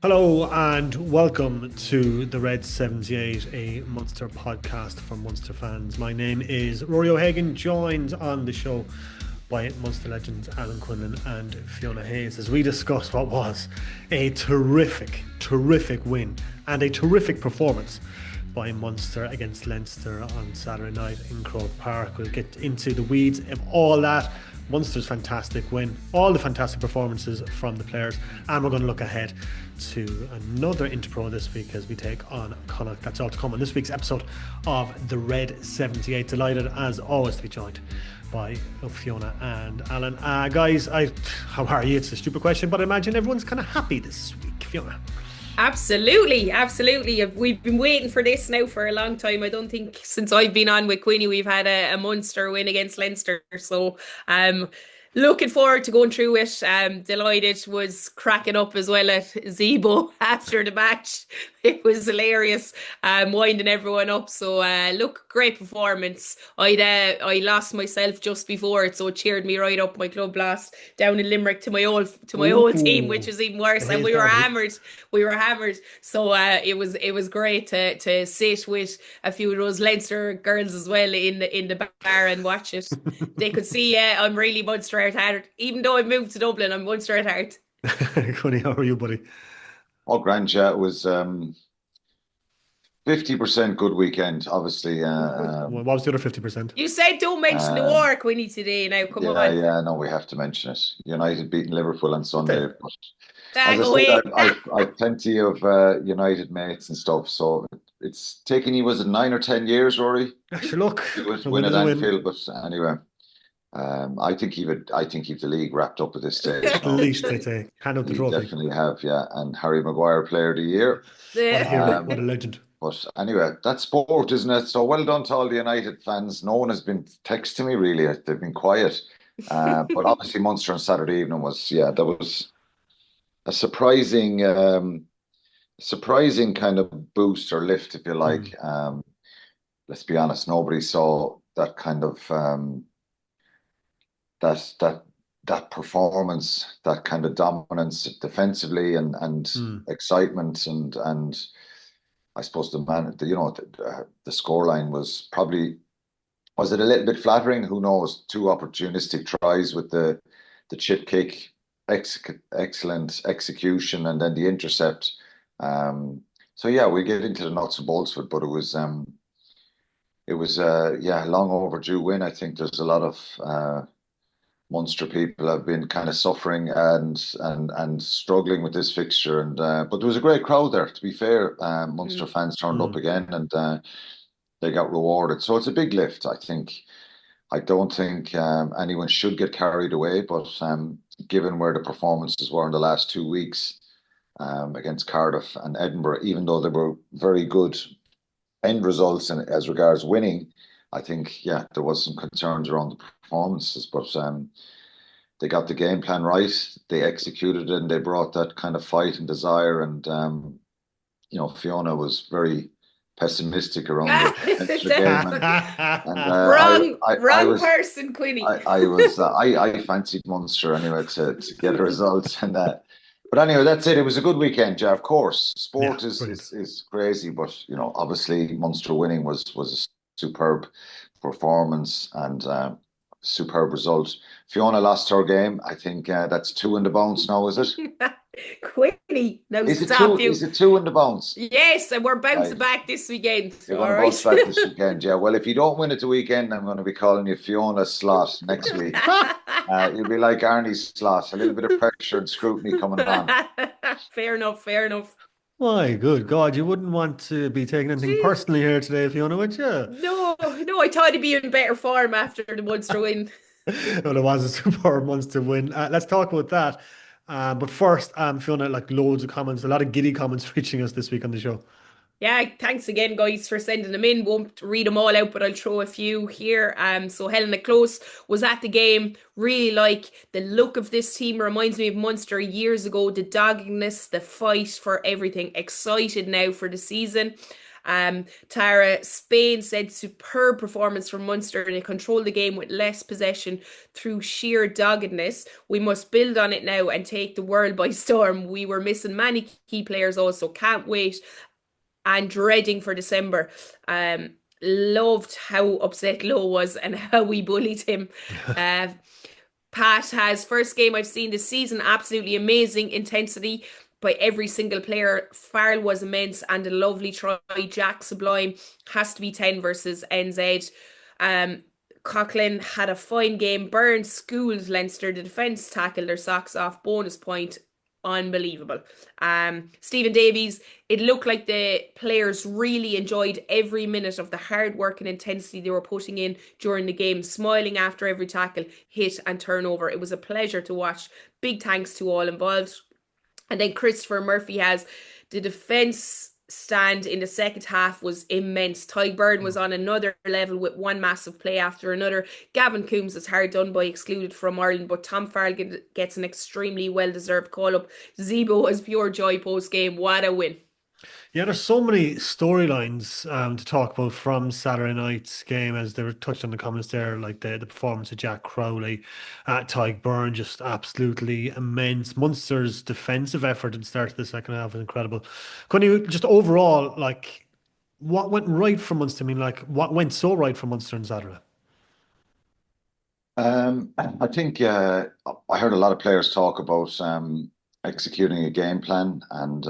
Hello and welcome to the Red 78, a Munster podcast for Munster fans. My name is Rory O'Hagan, joined on the show by Munster legends Alan Quinlan and Fiona Hayes as we discuss what was a terrific win and a terrific performance by Munster against Leinster on Saturday night in Croke Park. We'll get into the weeds of all that. Munster's fantastic win, all the fantastic performances from the players, and we're going to look ahead to another Interpro this week as we take on Connacht. That's all to come on this week's episode of the Red 78. Delighted as always to be joined by Fiona and Alan. Guys, how are you? It's a stupid question, but I imagine everyone's kind of happy this week. Fiona? Absolutely. We've been waiting for this now for a long time. I don't think since I've been on with Queenie we've had a Munster win against Leinster. So looking forward to going through it. Delighted, was cracking up as well at Zebo after the match. It was hilarious, winding everyone up. So look, great performance. I lost myself just before it, so it cheered me right up. My club lost down in Limerick to my old team, which was even worse. And we were hammered. So it was great to sit with a few of those Leinster girls as well in the bar and watch it. They could see I'm really Munster at heart. Even though I moved to Dublin, I'm Munster at heart. Connie, how are you, buddy? Oh, grand, yeah. It was 50% good weekend, obviously. What was the other 50%? You said don't mention the war, Queenie, today. Now, come on. Yeah, no, we have to mention it. United beating Liverpool on Sunday. But Tag as I away. said, I've plenty of United mates and stuff, so it's taken you, was it 9 or 10 years, Rory? Actually, look, To win at Anfield, but anyway. I think you've the league wrapped up at this stage. At least they take hand up the trophy. Definitely have, yeah. And Harry Maguire, Player of the Year. What a legend. But anyway, that's sport, isn't it? So well done to all the United fans. No one has been texting me really. They've been quiet. But obviously Munster on Saturday evening was a surprising kind of boost or lift, if you like. Let's be honest, nobody saw that kind of that performance, that kind of dominance defensively and excitement and I suppose the scoreline was it a little bit flattering? Who knows? Two opportunistic tries with the chip kick, excellent execution, and then the intercept. So yeah, we get into the nuts and bolts of it, but it was a long overdue win. I think there's a lot of Munster people have been kind of suffering and struggling with this fixture, and but there was a great crowd there. To be fair, Munster fans turned up again, and they got rewarded. So it's a big lift. I don't think anyone should get carried away, but given where the performances were in the last 2 weeks against Cardiff and Edinburgh, even though they were very good end results and as regards winning, I think, there was some concerns around the performances, but they got the game plan right. They executed it, and they brought that kind of fight and desire. And Fiona was very pessimistic around the extra game. Wrong person, Queenie. I fancied Munster anyway to get a result, and but anyway, that's it. It was a good weekend, yeah. Of course, sport is crazy, but obviously Munster winning was a superb performance and superb result. Fiona lost her game. I think that's 2 in the bounce now, is it? Queenie, no, stop you. Is it 2 in the bounce? Yes, and we're bouncing back this weekend. You're going to bounce back this weekend, yeah. Well, if you don't win it the weekend, I'm going to be calling you Fiona Slot next week. You'll be like Arnie's Slot, a little bit of pressure and scrutiny coming on. Fair enough. My good God, you wouldn't want to be taking anything personally here today, Fiona, would you? No, I thought he'd be in better form after the Munster win. Well, it was a superb Munster win. Let's talk about that. But first, Fiona, loads of comments, a lot of giddy comments reaching us this week on the show. Yeah, thanks again, guys, for sending them in. Won't read them all out, but I'll throw a few here. So Helena Close was at the game. Really like the look of this team. Reminds me of Munster years ago. The doggedness, the fight for everything. Excited now for the season. Tara, Spain said superb performance from Munster and they controlled the game with less possession through sheer doggedness. We must build on it now and take the world by storm. We were missing many key players also. Can't wait and dreading for December. Loved how upset Lowe was and how we bullied him. Uh, Pat has first game I've seen this season, absolutely amazing intensity by every single player. Farrell was immense and a lovely try. Jack Sublime has to be 10 versus NZ. Um, Coughlin had a fine game. Burns schooled Leinster. The defence tackled their socks off. Bonus point. Unbelievable. Stephen Davies, it looked like the players really enjoyed every minute of the hard work and intensity they were putting in during the game, smiling after every tackle, hit and turnover. It was a pleasure to watch. Big thanks to all involved. And then Christopher Murphy has the defence stand in the second half was immense. Tyburn was on another level with one massive play after another. Gavin Coombs is hard done by, excluded from Ireland, but Tom Farrell gets an extremely well-deserved call-up. Zebo was pure joy post-game. What a win. Yeah, there's so many storylines to talk about from Saturday night's game, as they were touched on the comments there, like the performance of Jack Crowley, Tyg Byrne, just absolutely immense. Munster's defensive effort at the start of the second half was incredible. Can you just overall, like, what went right for Munster? I mean, like, what went so right for Munster on Saturday? I think I heard a lot of players talk about executing a game plan, and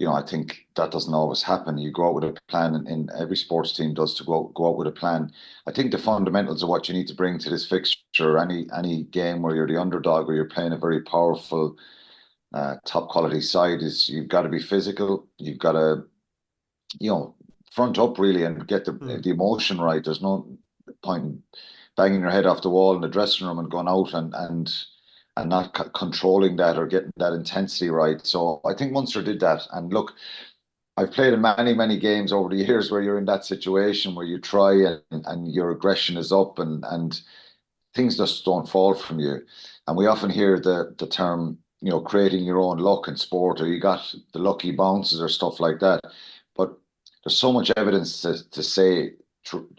I think that doesn't always happen. You go out with a plan, and every sports team does to go out with a plan. I think the fundamentals of what you need to bring to this fixture, any game where you're the underdog or you're playing a very powerful, top quality side, is you've got to be physical. You've got to, front up really and get the emotion right. There's no point in banging your head off the wall in the dressing room and going out and not controlling that or getting that intensity right. So I think Munster did that. And look, I've played in many, many games over the years where you're in that situation where you try and your aggression is up and things just don't fall from you. And we often hear the term, creating your own luck in sport, or you got the lucky bounces or stuff like that. But there's so much evidence to say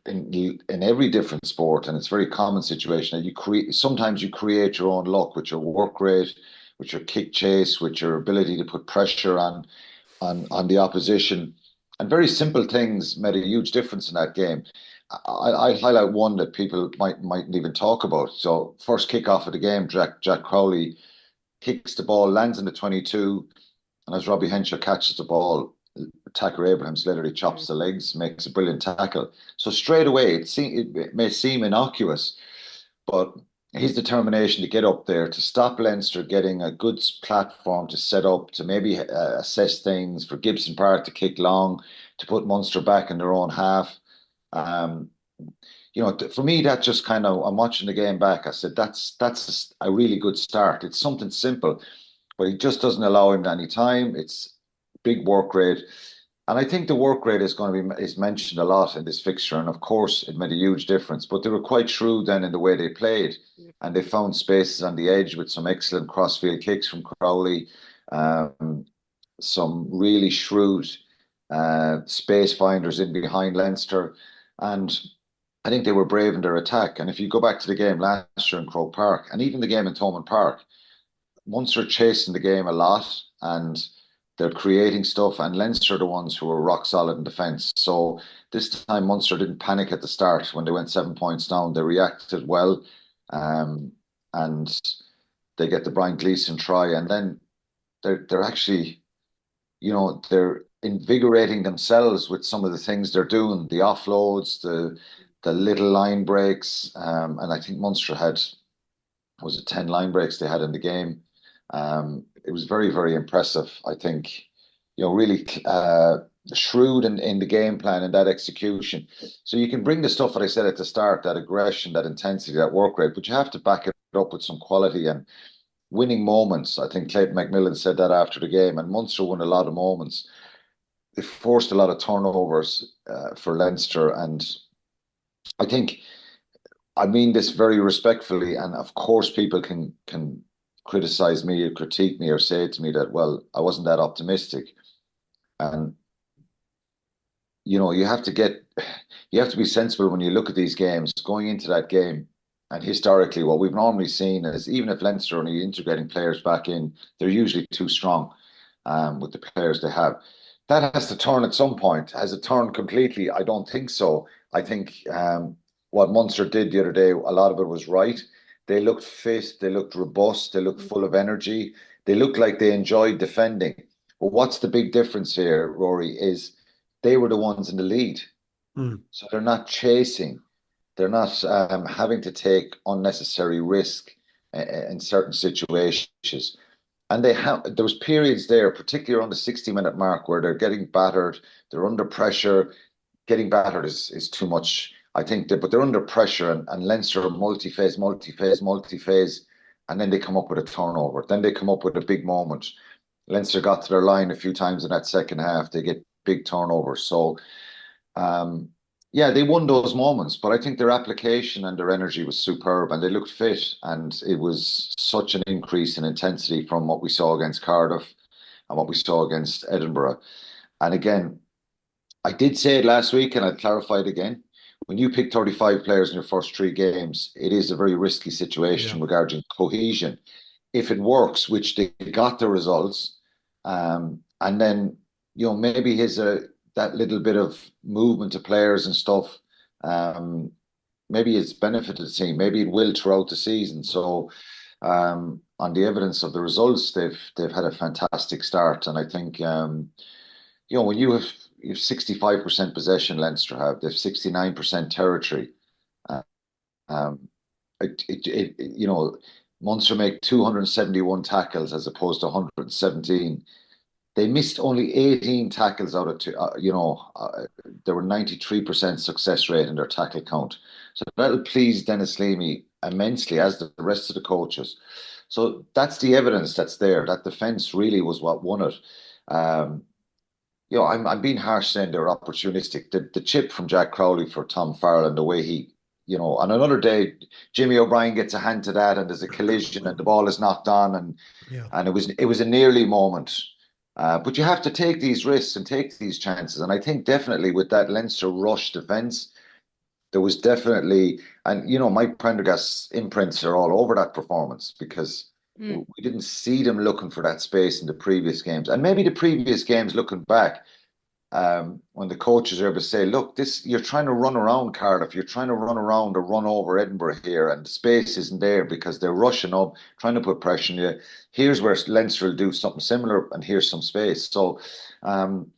in every different sport, and it's a very common situation that sometimes you create your own luck with your work rate, with your kick chase, with your ability to put pressure on the opposition, and very simple things made a huge difference in that game. I highlight one that people mightn't even talk about. So first kick off of the game, Jack Crowley kicks the ball, lands in the 22, and as Robbie Henshaw catches the ball, attacker Abrahams literally chops the legs, makes a brilliant tackle. So straight away, it may seem innocuous, but his determination to get up there, to stop Leinster getting a good platform to set up, to maybe assess things, for Gibson Park to kick long, to put Munster back in their own half. For me, that just kind of, I'm watching the game back. I said, that's a really good start. It's something simple, but he just doesn't allow him any time. It's big work rate. And I think the work rate is mentioned a lot in this fixture. And of course, it made a huge difference. But they were quite shrewd then in the way they played. And they found spaces on the edge with some excellent crossfield kicks from Crowley, some really shrewd space finders in behind Leinster. And I think they were brave in their attack. And if you go back to the game last year in Croke Park, and even the game in Thomond Park, Munster chasing the game a lot, and they're creating stuff, and Leinster are the ones who were rock solid in defence. So this time Munster didn't panic at the start when they went 7 points down. They reacted well, and they get the Brian Gleeson try, and then they're actually, they're invigorating themselves with some of the things they're doing, the offloads, the little line breaks, and I think Munster had, was it 10 line breaks they had in the game. It was very, very impressive. I think, really shrewd in the game plan and that execution. So you can bring the stuff that I said at the start, that aggression, that intensity, that work rate, but you have to back it up with some quality and winning moments. I think Clayton McMillan said that after the game, and Munster won a lot of moments. They forced a lot of turnovers for Leinster, and I think, I mean this very respectfully, and of course people can criticize me or critique me or say to me that, well, I wasn't that optimistic. And you have to be sensible when you look at these games going into that game. And historically, what we've normally seen is even if Leinster are only integrating players back in, they're usually too strong with the players they have. That has to turn at some point. Has it turned completely? I don't think so. I think what Munster did the other day, a lot of it was right. They looked fit, they looked robust, they looked full of energy, they looked like they enjoyed defending. But what's the big difference here, Rory, is they were the ones in the lead. Mm. So they're not chasing. They're not having to take unnecessary risk in certain situations. And there was periods there, particularly around the 60-minute mark, where they're getting battered, they're under pressure. Getting battered is too much, I think, but they're under pressure, and Leinster are multi-phase, multi-phase, multi-phase, and then they come up with a turnover. Then they come up with a big moment. Leinster got to their line a few times in that second half. They get big turnovers. So um, yeah, they won those moments, but I think their application and their energy was superb, and they looked fit, and it was such an increase in intensity from what we saw against Cardiff and what we saw against Edinburgh. And again, I did say it last week, and I'd clarify it again. When you pick 35 players in your first three games, it is a very risky Yeah. situation regarding cohesion. If it works, which they got the results, and then maybe that little bit of movement to players and stuff, um, maybe it's benefited the team. Maybe it will throughout the season. So, on the evidence of the results, they've had a fantastic start, and I think when you have 65% possession, Leinster have they've 69% territory. Uh, Um, Munster make 271 tackles as opposed to 117. They missed only 18 tackles out of there were 93% success rate in their tackle count. So that'll please Dennis Leamy immensely, as the rest of the coaches. So that's the evidence that's there. That defence really was what won it. Um, I'm being harsh saying they're opportunistic. The chip from Jack Crowley for Tom Farrell and the way on another day, Jimmy O'Brien gets a hand to that, and there's a collision, and the ball is knocked on, and Yeah. and it was a nearly moment. But you have to take these risks and take these chances, and I think definitely with that Leinster rush defence, there was definitely, and Mike Prendergast's imprints are all over that performance because Mm. we didn't see them looking for that space in the previous games, and maybe the previous games looking back when the coaches are able to say, look, you're trying to run around Cardiff, you're trying to run around or run over Edinburgh here, and the space isn't there because they're rushing up, trying to put pressure on you. Here's where Leinster will do something similar, and here's some space. So um,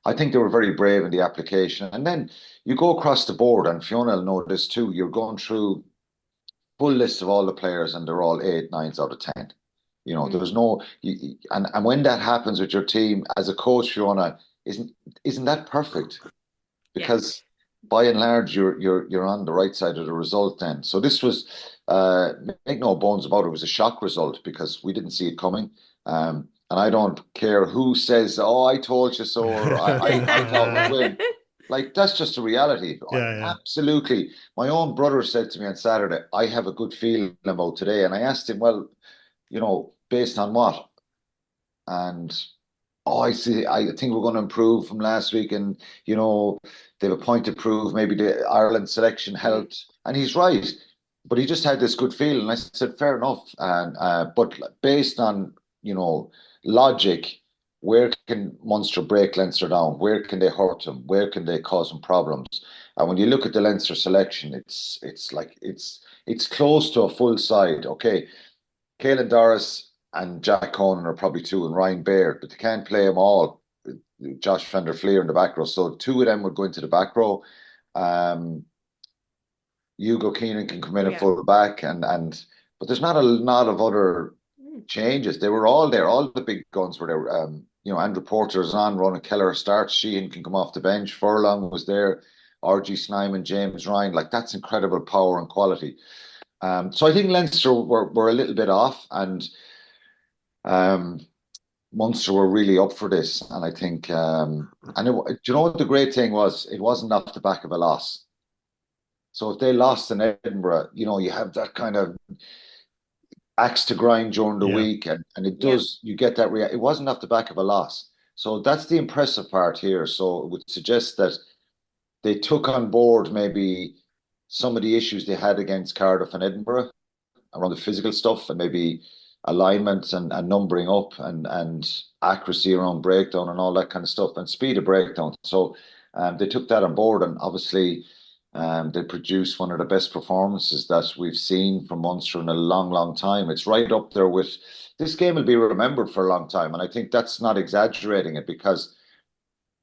I think they were very brave in the application. And then you go across the board, and Fiona will know this too. You're going through full list of all the players, and they're all eight, nines out of 10. Mm. There's no, and when that happens with your team as a coach, Fiona, isn't that perfect? Yeah. Because by and large, you're on the right side of the result then. So this was, make no bones about it, was a shock result because we didn't see it coming. And I don't care who says, "Oh, I told you so," or I thought we'd win. Like that's just a reality. Yeah. Absolutely. My own brother said to me on Saturday, "I have a good feeling about today," and I asked him, "Well, based on what?" And I see. I think we're going to improve from last week, and they have a point to prove. Maybe the Ireland selection Mm. helped, and he's right. But he just had this good feeling. I said, fair enough. And but based on logic, where can Munster break Leinster down? Where can they hurt them? Where can they cause them problems? And when you look at the Leinster selection, it's close to a full side. Okay, Caelan Doris and Jack Conan are probably two, and Ryan Baird, but they can't play them all. Josh van der Fleer in the back row, so two of them would go into the back row. Um, Hugo Keenan can come in at Yeah. full back, but there's not a lot of other Mm. changes. They were all there. All the big guns were there. Andrew Porter's on, Ronan Keller starts. Sheehan can come off the bench. Furlong was there. RG Snyman, James Ryan, like that's incredible power and quality. So I think Leinster were a little bit off, and um, Munster were really up for this. And I think, do you know what the great thing was? It wasn't off the back of a loss. So if they lost in Edinburgh, you have that kind of axe to grind during the Yeah. week, and it Yeah. does. You get that. It wasn't off the back of a loss. So that's the impressive part here. So it would suggest that they took on board maybe some of the issues they had against Cardiff and Edinburgh around the physical stuff and maybe alignment and numbering up and accuracy around breakdown and all that kind of stuff and speed of breakdown. So they took that on board, and obviously they produced one of the best performances that we've seen from Munster in a long, long time. It's right up there with this game will be remembered for a long time, and I think that's not exaggerating it, because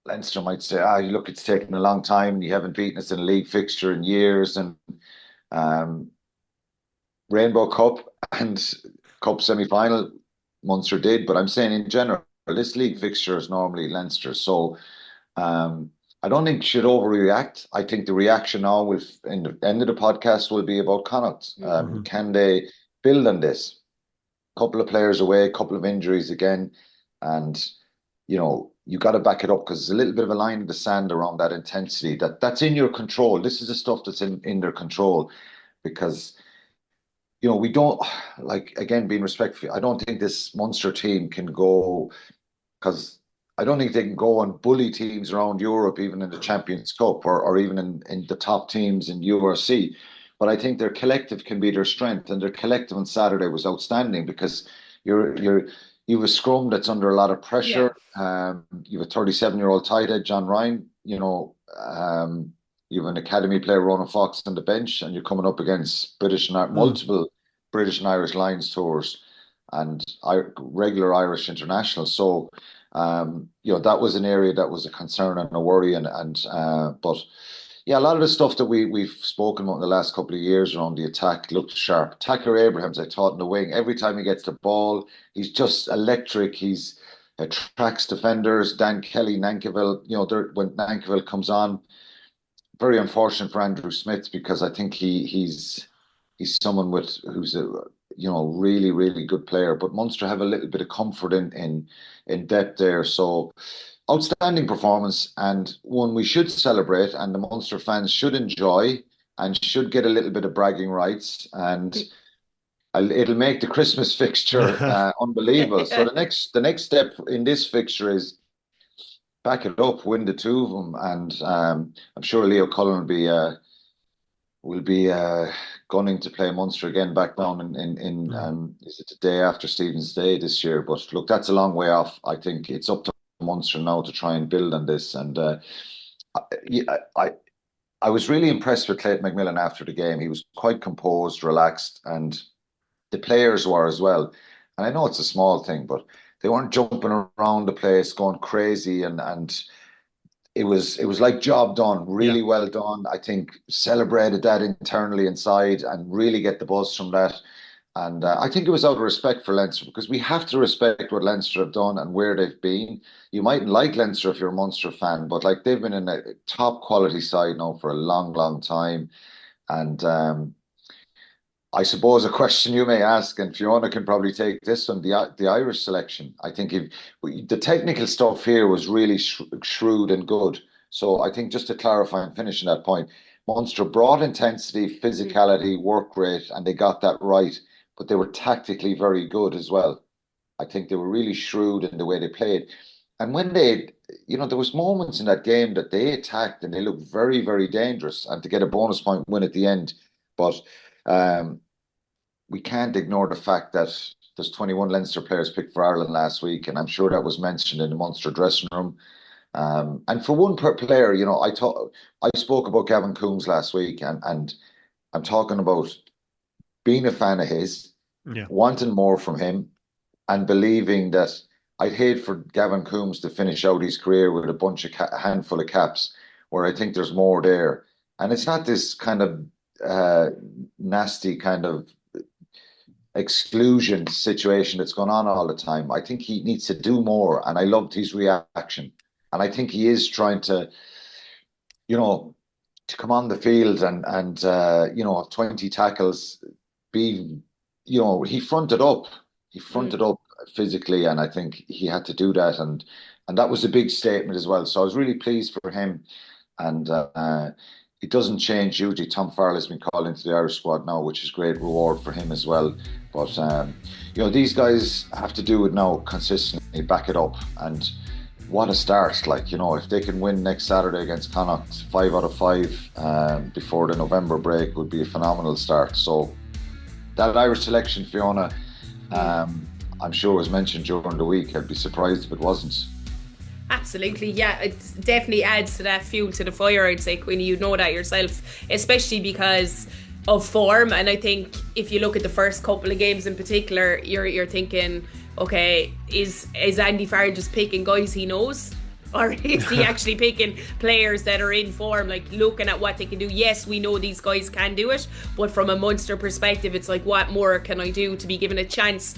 Leinster might say, look, it's taken a long time and you haven't beaten us in a league fixture in years, and um, Rainbow Cup and Cup semi-final, Munster did. But I'm saying in general, this league fixture is normally Leinster. So I don't think should overreact. I think the reaction now will, in the end of the podcast, will be about Connacht. Can they build on this? Couple of players away, couple of injuries again, and you got to back it up, because there's a little bit of a line in the sand around that intensity. That's in your control. This is the stuff that's in their control, because we don't, like, again, being respectful, I don't think this Munster team can go, because I don't think they can go and bully teams around Europe, even in the Champions Cup or even in the top teams in URC. But I think their collective can be their strength, and their collective on Saturday was outstanding, because you have a scrum that's under a lot of pressure. Yeah. You have a 37-year-old tight head, John Ryan. You have an academy player, Ronan Fox, on the bench, and you're coming up against multiple British and Irish Lions tours and regular Irish internationals. So, that was an area that was a concern and a worry, but yeah, a lot of the stuff that we've spoken about in the last couple of years around the attack looked sharp. Tacker Abrahams, I thought, in the wing, every time he gets the ball, he's just electric. He's attracts defenders. Dan Kelly, Nankivell, when Nankivell comes on, very unfortunate for Andrew Smith, because I think he's someone who's a really, really good player. But Munster have a little bit of comfort in depth there. So outstanding performance, and one we should celebrate, and the Munster fans should enjoy and should get a little bit of bragging rights, and it'll make the Christmas fixture unbelievable. So the next step in this fixture is back it up, win the two of them, and I'm sure Leo Cullen will be gunning to play Munster again back down in is it the day after Stephen's Day this year? But look, that's a long way off. I think it's up to Munster now to try and build on this, and I was really impressed with Clayton McMillan after the game. He was quite composed, relaxed, and the players were as well. And I know it's a small thing, but they weren't jumping around the place, going crazy, and it was like job done, really well done. I think celebrated that internally inside and really get the buzz from that. And I think it was out of respect for Leinster, because we have to respect what Leinster have done and where they've been. You mightn't like Leinster if you're a Munster fan, but like, they've been in a top quality side now for a long, long time. And I suppose a question you may ask, and Fiona can probably take this one, the Irish selection. I think the technical stuff here was really shrewd and good. So I think, just to clarify and finish on that point, Munster brought intensity, physicality, work rate, and they got that right. But they were tactically very good as well. I think they were really shrewd in the way they played. And when there was moments in that game that they attacked and they looked very, very dangerous, and to get a bonus point win at the end. But we can't ignore the fact that there's 21 Leinster players picked for Ireland last week, and I'm sure that was mentioned in the Munster dressing room. And for one per player, I spoke about Gavin Coombs last week, and I'm talking about being a fan of his, wanting more from him, and believing that I'd hate for Gavin Coombs to finish out his career with a handful of caps, where I think there's more there. And it's not this kind of nasty kind of exclusion situation that's going on all the time. I think he needs to do more, and I loved his reaction. And I think he is trying to, to come on the field and 20 tackles, he fronted up. He fronted up physically, and I think he had to do that, and that was a big statement as well. So I was really pleased for him, and it doesn't change hugely. Tom Farrell has been called into the Irish squad now, which is great reward for him as well. But these guys have to do it now consistently, back it up, and what a start. Like, you know, if they can win next Saturday against Connacht, 5 out of 5 before the November break would be a phenomenal start. So that Irish selection, Fiona, I'm sure was mentioned during the week. I'd be surprised if it wasn't. Absolutely, yeah. It definitely adds to that fuel to the fire, I'd say, Queenie. You know that yourself, especially because of form. And I think if you look at the first couple of games in particular, you're thinking, okay, is Andy Farr just picking guys he knows? Or is he actually picking players that are in form, like looking at what they can do? Yes, we know these guys can do it, but from a Munster perspective, it's like, what more can I do to be given a chance